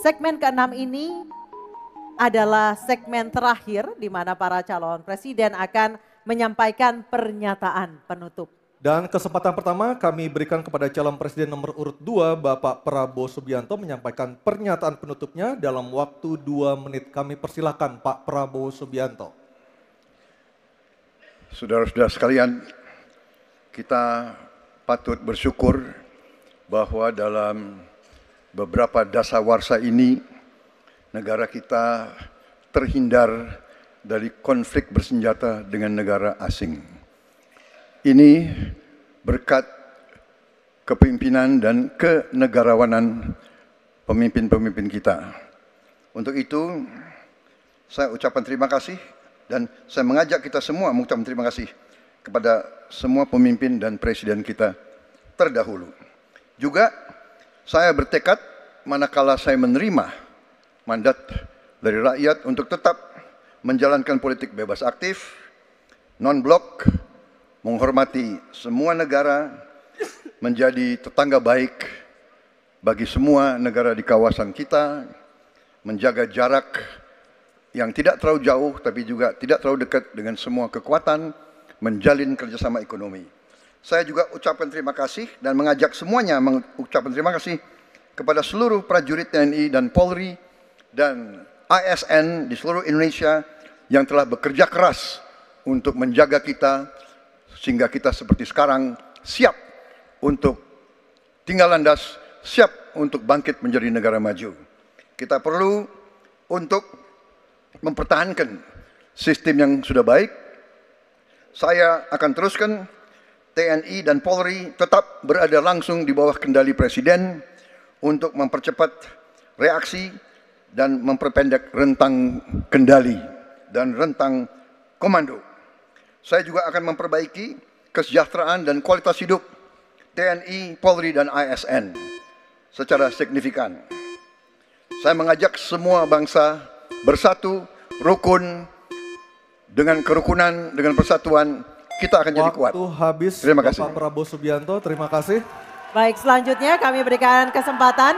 Segmen ke-6 ini adalah segmen terakhir di mana para calon presiden akan menyampaikan pernyataan penutup. Dan kesempatan pertama kami berikan kepada calon presiden nomor urut 2 Bapak Prabowo Subianto menyampaikan pernyataan penutupnya dalam waktu 2 menit. Kami persilakan Pak Prabowo Subianto. Saudara-saudara sekalian, kita patut bersyukur bahwa dalam beberapa dasawarsa ini negara kita terhindar dari konflik bersenjata dengan negara asing. Ini berkat kepemimpinan dan kenegarawanan pemimpin-pemimpin kita. Untuk itu, saya ucapkan terima kasih dan saya mengajak kita semua mengucapkan terima kasih kepada semua pemimpin dan presiden kita terdahulu. Juga saya bertekad manakala saya menerima mandat dari rakyat untuk tetap menjalankan politik bebas aktif, non-blok, menghormati semua negara, menjadi tetangga baik bagi semua negara di kawasan kita, menjaga jarak yang tidak terlalu jauh tapi juga tidak terlalu dekat dengan semua kekuatan, menjalin kerjasama ekonomi. Saya juga ucapkan terima kasih dan mengajak semuanya mengucapkan terima kasih kepada seluruh prajurit TNI dan Polri dan ASN di seluruh Indonesia yang telah bekerja keras untuk menjaga kita sehingga kita seperti sekarang siap untuk tinggal landas, siap untuk bangkit menjadi negara maju. Kita perlu untuk mempertahankan sistem yang sudah baik. Saya akan teruskan TNI dan Polri tetap berada langsung di bawah kendali Presiden untuk mempercepat reaksi dan memperpendek rentang kendali dan rentang komando. Saya juga akan memperbaiki kesejahteraan dan kualitas hidup TNI, Polri, dan ASN secara signifikan. Saya mengajak semua bangsa bersatu, rukun, dengan kerukunan, dengan persatuan, kita akan jadi kuat. Waktu habis, terima kasih. Bapak Prabowo Subianto, terima kasih. Baik, selanjutnya kami berikan kesempatan.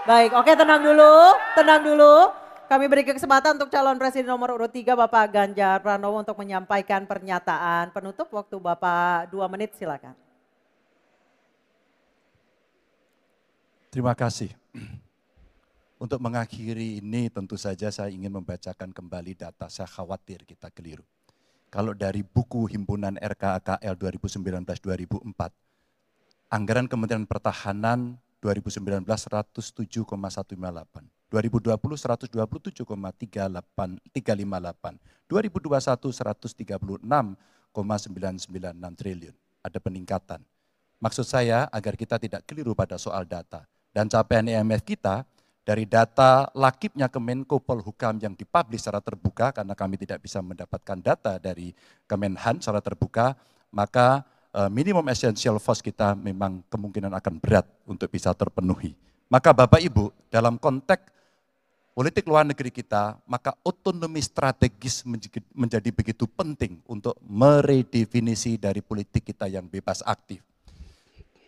Baik, oke, tenang dulu, tenang dulu. Kami beri kesempatan untuk calon presiden nomor urut 3 Bapak Ganjar Pranowo untuk menyampaikan pernyataan penutup. Waktu Bapak 2 menit, silakan. Terima kasih. Untuk mengakhiri ini tentu saja saya ingin membacakan kembali data, saya khawatir kita keliru. Kalau dari buku himpunan RKAKL 2019-2004, anggaran Kementerian Pertahanan 2019 107,158, 2020 127,358, 2021 136,996 triliun. Ada peningkatan. Maksud saya agar kita tidak keliru pada soal data. Dan capaian IMF kita dari data lakibnya Kemenko Polhukam yang dipublish secara terbuka, karena kami tidak bisa mendapatkan data dari Kemenhan secara terbuka, maka minimum essential force kita memang kemungkinan akan berat untuk bisa terpenuhi. Maka Bapak Ibu, dalam konteks politik luar negeri kita, maka otonomi strategis menjadi begitu penting untuk meredefinisi dari politik kita yang bebas aktif.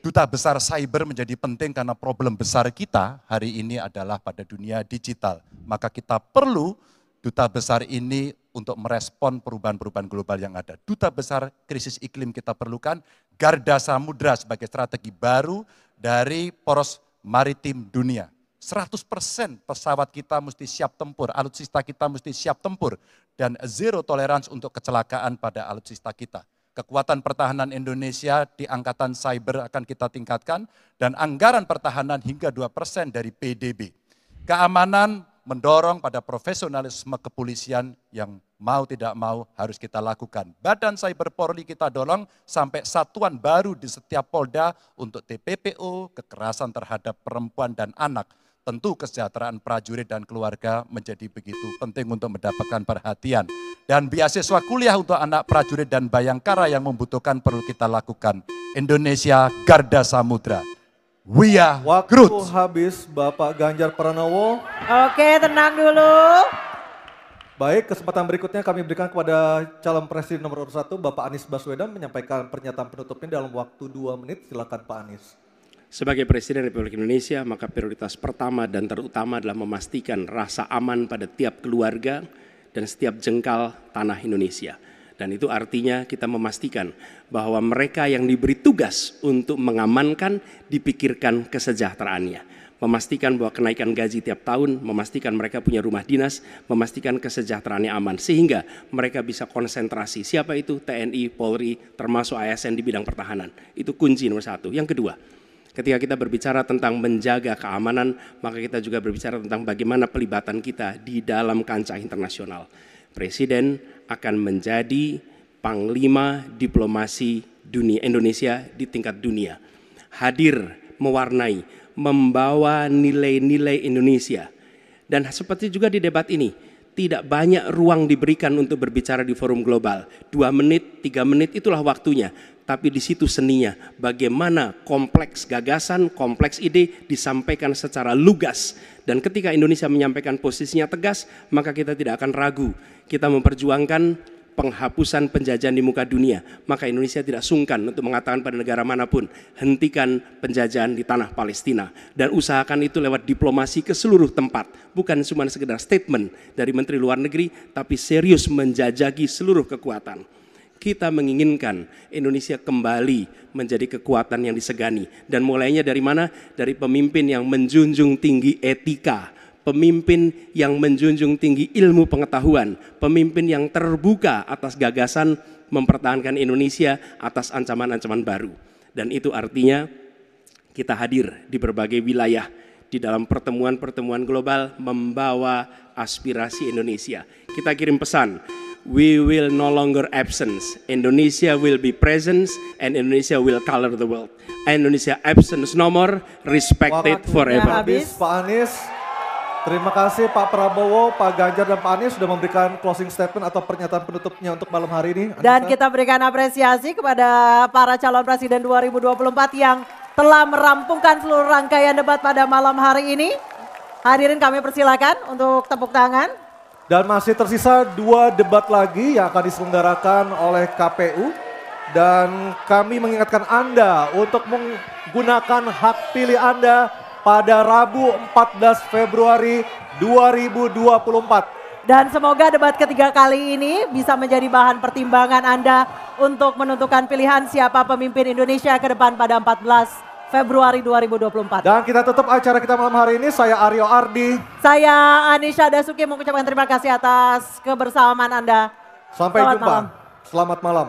Duta besar cyber menjadi penting karena problem besar kita hari ini adalah pada dunia digital. Maka kita perlu duta besar ini untuk merespon perubahan-perubahan global yang ada. Duta besar krisis iklim kita perlukan, garda samudra sebagai strategi baru dari poros maritim dunia. 100% pesawat kita mesti siap tempur, alutsista kita mesti siap tempur, dan zero tolerance untuk kecelakaan pada alutsista kita. Kekuatan pertahanan Indonesia di angkatan cyber akan kita tingkatkan, dan anggaran pertahanan hingga 2% dari PDB. Keamanan mendorong pada profesionalisme kepolisian yang mau tidak mau harus kita lakukan. Badan Cyber Polri kita dorong sampai satuan baru di setiap Polda untuk TPPO, kekerasan terhadap perempuan dan anak. Tentu kesejahteraan prajurit dan keluarga menjadi begitu penting untuk mendapatkan perhatian. Dan beasiswa kuliah untuk anak prajurit dan bayangkara yang membutuhkan perlu kita lakukan. Indonesia Garda Samudra. We are Waktu Groot. habis Bapak Ganjar Pranowo. Oke, tenang dulu. Baik, kesempatan berikutnya kami berikan kepada calon presiden nomor urut 1 Bapak Anies Baswedan menyampaikan pernyataan penutupnya dalam waktu 2 menit. Silakan Pak Anies. Sebagai Presiden Republik Indonesia, maka prioritas pertama dan terutama adalah memastikan rasa aman pada tiap keluarga dan setiap jengkal tanah Indonesia. Dan itu artinya kita memastikan bahwa mereka yang diberi tugas untuk mengamankan dipikirkan kesejahteraannya. Memastikan bahwa kenaikan gaji tiap tahun, memastikan mereka punya rumah dinas, memastikan kesejahteraannya aman. Sehingga mereka bisa konsentrasi. Siapa itu? TNI, Polri, termasuk ASN di bidang pertahanan. Itu kunci nomor satu. Yang kedua, ketika kita berbicara tentang menjaga keamanan, maka kita juga berbicara tentang bagaimana pelibatan kita di dalam kancah internasional. Presiden akan menjadi panglima diplomasi dunia Indonesia di tingkat dunia. Hadir, mewarnai, membawa nilai-nilai Indonesia. Dan seperti juga di debat ini, tidak banyak ruang diberikan untuk berbicara di forum global. 2 menit, 3 menit itulah waktunya. Tapi di situ seninya, bagaimana kompleks gagasan, kompleks ide disampaikan secara lugas. Dan ketika Indonesia menyampaikan posisinya tegas, maka kita tidak akan ragu. Kita memperjuangkan penghapusan penjajahan di muka dunia, maka Indonesia tidak sungkan untuk mengatakan pada negara manapun, hentikan penjajahan di tanah Palestina. Dan usahakan itu lewat diplomasi ke seluruh tempat. Bukan cuma sekedar statement dari Menteri Luar Negeri, tapi serius menjajaki seluruh kekuatan. Kita menginginkan Indonesia kembali menjadi kekuatan yang disegani. Dan mulainya dari mana? Dari pemimpin yang menjunjung tinggi etika, pemimpin yang menjunjung tinggi ilmu pengetahuan, pemimpin yang terbuka atas gagasan mempertahankan Indonesia atas ancaman-ancaman baru. Dan itu artinya kita hadir di berbagai wilayah di dalam pertemuan-pertemuan global membawa aspirasi Indonesia. Kita kirim pesan, we will no longer absence. Indonesia will be presence and Indonesia will color the world. Indonesia absence no more, respected forever. Habis, Pak Anies. Terima kasih Pak Prabowo, Pak Ganjar, dan Pak Anies sudah memberikan closing statement atau pernyataan penutupnya untuk malam hari ini. Dan kita berikan apresiasi kepada para calon presiden 2024 yang telah merampungkan seluruh rangkaian debat pada malam hari ini. Hadirin kami persilakan untuk tepuk tangan. Dan masih tersisa 2 debat lagi yang akan diselenggarakan oleh KPU. Dan kami mengingatkan Anda untuk menggunakan hak pilih Anda pada Rabu 14 Februari 2024. Dan semoga debat ketiga kali ini bisa menjadi bahan pertimbangan Anda untuk menentukan pilihan siapa pemimpin Indonesia ke depan pada 14 Februari 2024. Dan kita tutup acara kita malam hari ini. Saya Aryo Ardi. Saya Anisha Dasuki mengucapkan terima kasih atas kebersamaan Anda. Sampai Selamat jumpa. malam. Selamat malam.